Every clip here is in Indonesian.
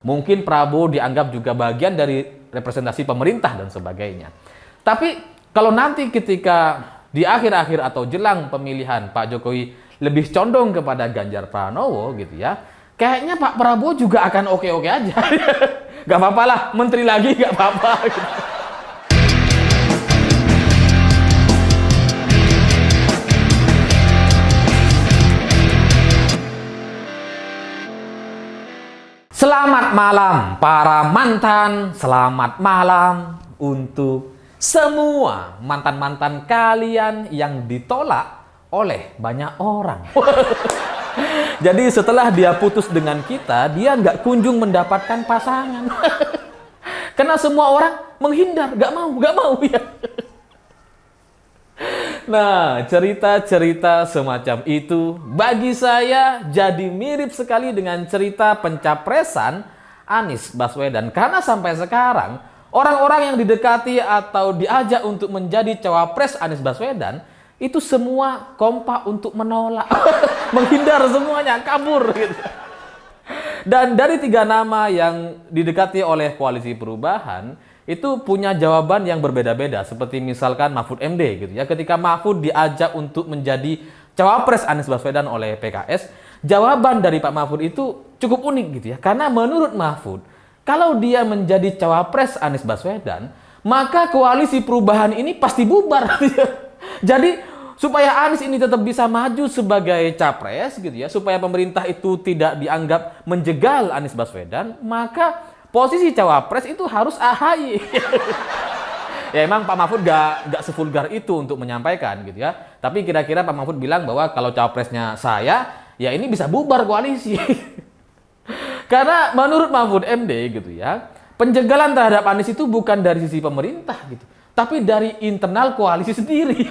Mungkin Prabowo dianggap juga bagian dari representasi pemerintah dan sebagainya. Tapi kalau nanti ketika di akhir-akhir atau jelang pemilihan Pak Jokowi lebih condong kepada Ganjar Pranowo gitu ya, kayaknya Pak Prabowo juga akan oke-oke aja. Gak apa-apa lah, menteri lagi gak apa-apa. Gitu. Selamat malam para mantan, selamat malam untuk semua mantan-mantan kalian yang ditolak oleh banyak orang. Jadi setelah dia putus dengan kita, dia nggak kunjung mendapatkan pasangan. Karena semua orang menghindar, nggak mau ya. Nah, cerita-cerita semacam itu bagi saya jadi mirip sekali dengan cerita pencapresan Anies Baswedan. Karena sampai sekarang, orang-orang yang didekati atau diajak untuk menjadi cawapres Anies Baswedan, itu semua kompak untuk menolak. Menghindar semuanya, kabur gitu. Dan dari 3 nama yang didekati oleh Koalisi Perubahan, itu punya jawaban yang berbeda-beda. Seperti misalkan Mahfud MD gitu ya. Ketika Mahfud diajak untuk menjadi cawapres Anies Baswedan oleh PKS, jawaban dari Pak Mahfud itu cukup unik gitu ya. Karena menurut Mahfud, kalau dia menjadi cawapres Anies Baswedan, maka Koalisi Perubahan ini pasti bubar. Jadi supaya Anies ini tetap bisa maju sebagai capres gitu ya, supaya pemerintah itu tidak dianggap menjegal Anies Baswedan, maka posisi cawapres itu harus AHY. Ya emang Pak Mahfud gak sevulgar itu untuk menyampaikan gitu ya. Tapi kira-kira Pak Mahfud bilang bahwa kalau cawapresnya saya, ya ini bisa bubar koalisi. Karena menurut Mahfud MD gitu ya, penjegalan terhadap Anies itu bukan dari sisi pemerintah gitu, tapi dari internal koalisi sendiri.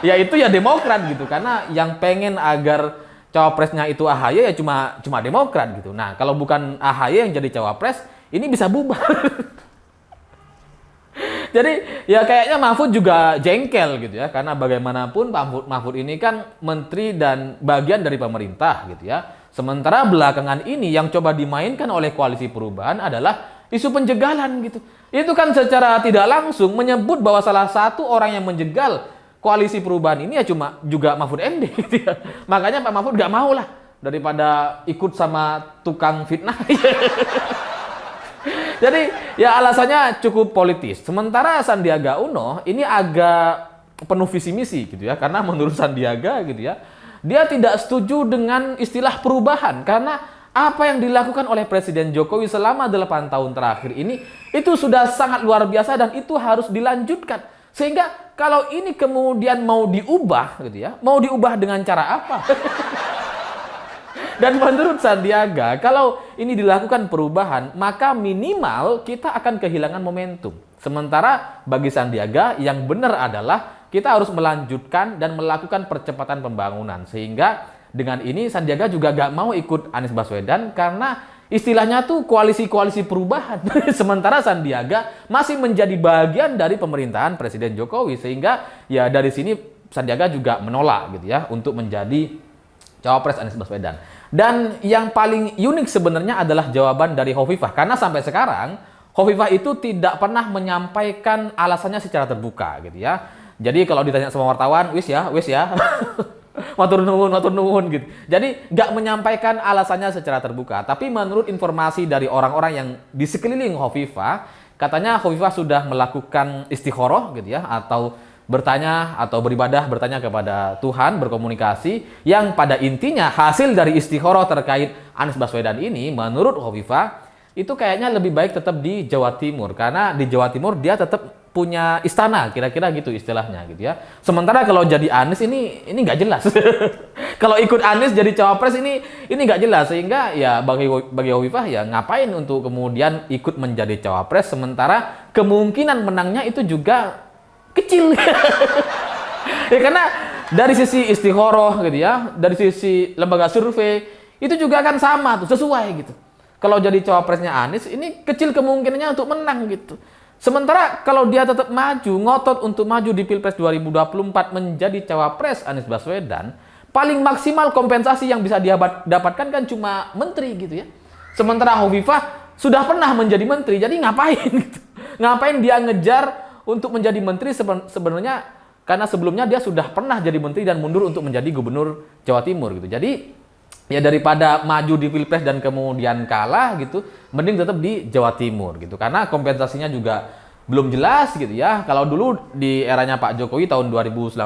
Yaitu ya Demokrat gitu, karena yang pengen agar cawapresnya itu AHY ya cuma Demokrat gitu. Nah, kalau bukan AHY yang jadi cawapres, ini bisa bubar. Jadi ya kayaknya Mahfud juga jengkel gitu ya, karena bagaimanapun Mahfud ini kan menteri dan bagian dari pemerintah gitu ya. Sementara belakangan ini yang coba dimainkan oleh Koalisi Perubahan adalah isu penjegalan gitu. Itu kan secara tidak langsung menyebut bahwa salah satu orang yang menjegal Koalisi Perubahan ini ya cuma juga Mahfud MD gitu ya. Makanya Pak Mahfud gak mau lah daripada ikut sama tukang fitnah. Jadi ya alasannya cukup politis. Sementara Sandiaga Uno ini agak penuh visi misi gitu ya. Karena menurut Sandiaga gitu ya, dia tidak setuju dengan istilah perubahan. Karena apa yang dilakukan oleh Presiden Jokowi selama 8 tahun terakhir ini itu sudah sangat luar biasa dan itu harus dilanjutkan. Sehingga kalau ini kemudian mau diubah gitu ya, mau diubah dengan cara apa? Dan menurut Sandiaga, kalau ini dilakukan perubahan, maka minimal kita akan kehilangan momentum. Sementara bagi Sandiaga, yang benar adalah kita harus melanjutkan dan melakukan percepatan pembangunan. Sehingga dengan ini Sandiaga juga gak mau ikut Anies Baswedan karena istilahnya tuh koalisi-koalisi perubahan. Sementara Sandiaga masih menjadi bagian dari pemerintahan Presiden Jokowi. Sehingga ya dari sini Sandiaga juga menolak gitu ya untuk menjadi cawapres Anies Baswedan. Dan yang paling unik sebenarnya adalah jawaban dari Hovifah. Karena sampai sekarang Hovifah itu tidak pernah menyampaikan alasannya secara terbuka gitu ya. Jadi kalau ditanya sama wartawan, wis ya. Matur nuwun gitu. Jadi nggak menyampaikan alasannya secara terbuka. Tapi menurut informasi dari orang-orang yang di sekeliling Hovifah, katanya Hovifah sudah melakukan istikharah gitu ya, atau bertanya atau beribadah, bertanya kepada Tuhan, berkomunikasi, yang pada intinya hasil dari istikharah terkait Anies Baswedan ini menurut Hovifah itu kayaknya lebih baik tetap di Jawa Timur, karena di Jawa Timur dia tetap punya istana, kira-kira gitu istilahnya gitu ya. Sementara kalau jadi Anies ini nggak jelas. Kalau ikut Anies jadi cawapres ini nggak jelas, sehingga ya bagi Hovifah ya ngapain untuk kemudian ikut menjadi cawapres sementara kemungkinan menangnya itu juga kecil. Ya karena dari sisi istikharah gitu ya, dari sisi lembaga survei itu juga kan sama tuh, sesuai gitu. Kalau jadi cawapresnya Anies ini kecil kemungkinannya untuk menang gitu. Sementara kalau dia tetap maju, ngotot untuk maju di Pilpres 2024 menjadi cawapres Anies Baswedan, paling maksimal kompensasi yang bisa dia dapatkan kan cuma menteri gitu ya. Sementara Hovifah sudah pernah menjadi menteri, jadi ngapain gitu? Ngapain dia ngejar untuk menjadi menteri sebenarnya, karena sebelumnya dia sudah pernah jadi menteri dan mundur untuk menjadi gubernur Jawa Timur gitu. Jadi ya daripada maju di Pilpres dan kemudian kalah gitu, mending tetap di Jawa Timur gitu. Karena kompensasinya juga belum jelas gitu ya. Kalau dulu di eranya Pak Jokowi tahun 2019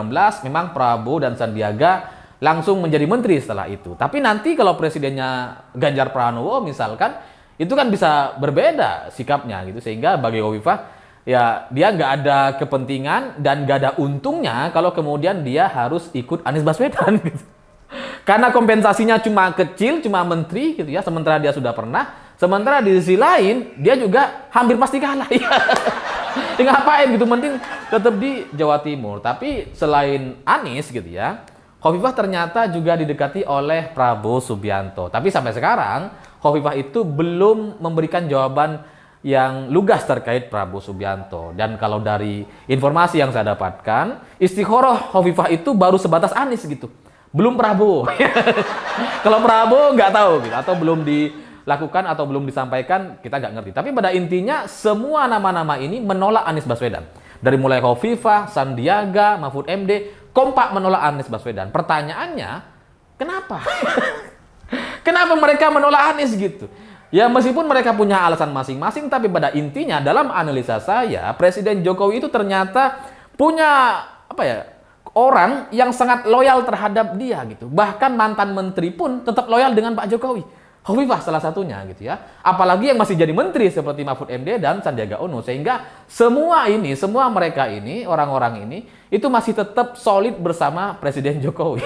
memang Prabowo dan Sandiaga langsung menjadi menteri setelah itu. Tapi nanti kalau presidennya Ganjar Pranowo misalkan, itu kan bisa berbeda sikapnya gitu. Sehingga bagi Hovifah ya dia nggak ada kepentingan dan nggak ada untungnya kalau kemudian dia harus ikut Anies Baswedan gitu. Karena kompensasinya cuma kecil, cuma menteri gitu ya, sementara dia sudah pernah, sementara di sisi lain dia juga hampir pasti kalah ya. Ngapain gitu, mending tetap di Jawa Timur. Tapi selain Anies gitu ya, Hovifah ternyata juga didekati oleh Prabowo Subianto. Tapi sampai sekarang Hovifah itu belum memberikan jawaban yang lugas terkait Prabowo Subianto. Dan kalau dari informasi yang saya dapatkan, istikharah Hovifah itu baru sebatas Anies gitu. Belum Prabowo. Kalau Prabowo nggak tahu gitu, atau belum dilakukan atau belum disampaikan, kita nggak ngerti. Tapi pada intinya semua nama-nama ini menolak Anies Baswedan. Dari mulai Hovifah, Sandiaga, Mahfud MD, kompak menolak Anies Baswedan. Pertanyaannya, kenapa? Kenapa mereka menolak Anies gitu? Ya meskipun mereka punya alasan masing-masing, tapi pada intinya dalam analisa saya, Presiden Jokowi itu ternyata punya orang yang sangat loyal terhadap dia gitu. Bahkan mantan menteri pun tetap loyal dengan Pak Jokowi. Hovifah salah satunya gitu ya. Apalagi yang masih jadi menteri seperti Mahfud MD dan Sandiaga Uno. Sehingga semua mereka ini, orang-orang ini itu masih tetap solid bersama Presiden Jokowi.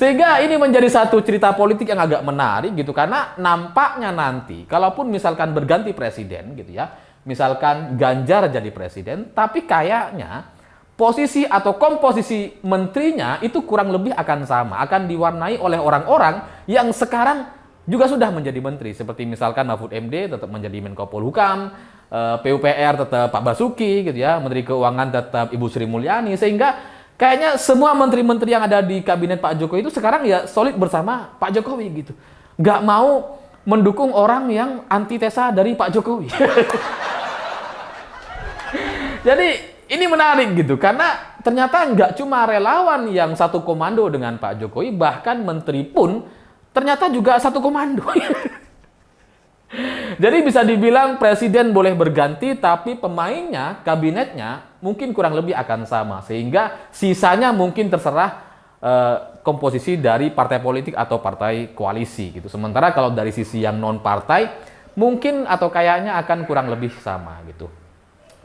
Sehingga ini menjadi satu cerita politik yang agak menarik gitu, karena nampaknya nanti kalaupun misalkan berganti presiden gitu ya, misalkan Ganjar jadi presiden, tapi kayaknya posisi atau komposisi menterinya itu kurang lebih akan sama, akan diwarnai oleh orang-orang yang sekarang juga sudah menjadi menteri, seperti misalkan Mahfud MD tetap menjadi Menko Polhukam, PUPR tetap Pak Basuki gitu ya, Menteri Keuangan tetap Ibu Sri Mulyani, sehingga kayaknya semua menteri-menteri yang ada di kabinet Pak Jokowi itu sekarang ya solid bersama Pak Jokowi gitu. Nggak mau mendukung orang yang antitesa dari Pak Jokowi. Jadi ini menarik gitu, karena ternyata nggak cuma relawan yang satu komando dengan Pak Jokowi, bahkan menteri pun ternyata juga satu komando. Jadi bisa dibilang presiden boleh berganti, tapi pemainnya, kabinetnya mungkin kurang lebih akan sama. Sehingga sisanya mungkin terserah komposisi dari partai politik atau partai koalisi gitu. Sementara kalau dari sisi yang non-partai, mungkin atau kayaknya akan kurang lebih sama gitu.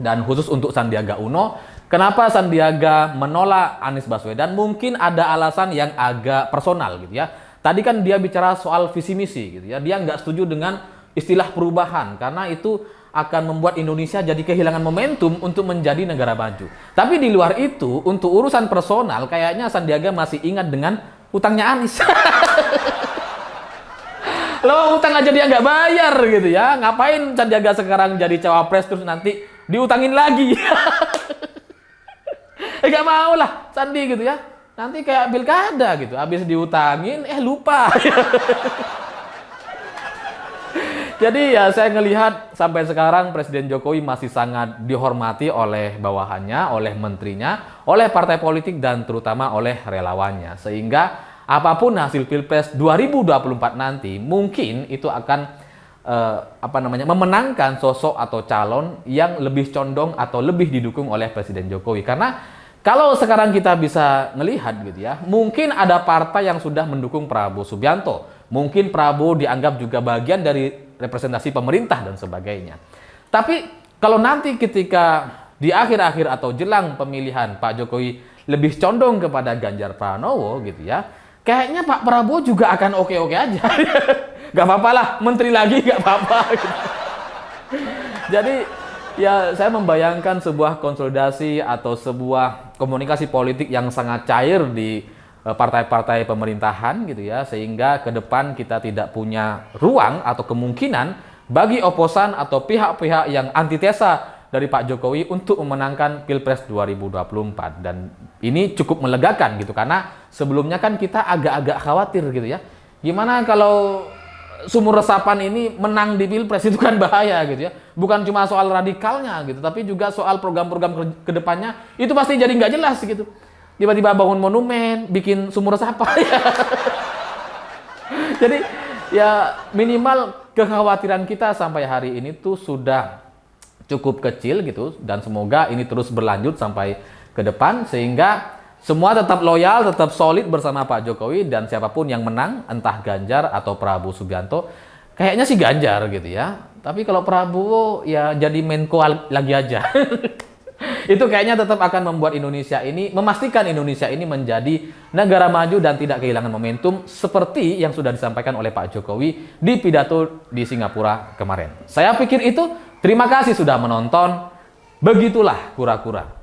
Dan khusus untuk Sandiaga Uno, kenapa Sandiaga menolak Anies Baswedan? Mungkin ada alasan yang agak personal gitu ya. Tadi kan dia bicara soal visi misi gitu ya. Dia nggak setuju dengan istilah perubahan karena itu akan membuat Indonesia jadi kehilangan momentum untuk menjadi negara maju. Tapi di luar itu, untuk urusan personal, kayaknya Sandiaga masih ingat dengan hutangnya Anies. Loh, hutang aja dia nggak bayar gitu ya. Ngapain Sandiaga sekarang jadi cawapres terus nanti diutangin lagi? Gak mau lah Sandi gitu ya. Nanti kayak pilkada gitu, habis diutangin lupa. Jadi ya saya ngelihat sampai sekarang Presiden Jokowi masih sangat dihormati oleh bawahannya, oleh menterinya, oleh partai politik dan terutama oleh relawannya. Sehingga apapun hasil Pilpres 2024 nanti mungkin itu akan memenangkan sosok atau calon yang lebih condong atau lebih didukung oleh Presiden Jokowi. Karena kalau sekarang kita bisa melihat gitu ya, mungkin ada partai yang sudah mendukung Prabowo Subianto. Mungkin Prabowo dianggap juga bagian dari representasi pemerintah dan sebagainya. Tapi kalau nanti ketika di akhir-akhir atau jelang pemilihan Pak Jokowi lebih condong kepada Ganjar Pranowo gitu ya, kayaknya Pak Prabowo juga akan oke-oke aja. Gak apa-apa lah, menteri lagi gak apa-apa. Gitu. Jadi ya saya membayangkan sebuah konsolidasi atau sebuah komunikasi politik yang sangat cair di partai-partai pemerintahan gitu ya, sehingga ke depan kita tidak punya ruang atau kemungkinan bagi oposan atau pihak-pihak yang antitesa dari Pak Jokowi untuk memenangkan Pilpres 2024. Dan ini cukup melegakan gitu, karena sebelumnya kan kita agak-agak khawatir gitu ya. Gimana kalau sumur resapan ini menang di Pilpres itu kan bahaya gitu ya. Bukan cuma soal radikalnya gitu, tapi juga soal program-program ke depannya itu pasti jadi nggak jelas gitu. Tiba-tiba bangun monumen, bikin sumur resapan. Jadi ya minimal kekhawatiran kita sampai hari ini tuh sudah cukup kecil gitu, dan semoga ini terus berlanjut sampai ke depan sehingga semua tetap loyal, tetap solid bersama Pak Jokowi, dan siapapun yang menang, entah Ganjar atau Prabowo Subianto, kayaknya sih Ganjar gitu ya. Tapi kalau Prabowo ya jadi Menko lagi aja. Itu kayaknya tetap akan membuat Indonesia ini, memastikan Indonesia ini menjadi negara maju dan tidak kehilangan momentum seperti yang sudah disampaikan oleh Pak Jokowi di pidato di Singapura kemarin. Saya pikir itu. Terima kasih sudah menonton. Begitulah kura-kura.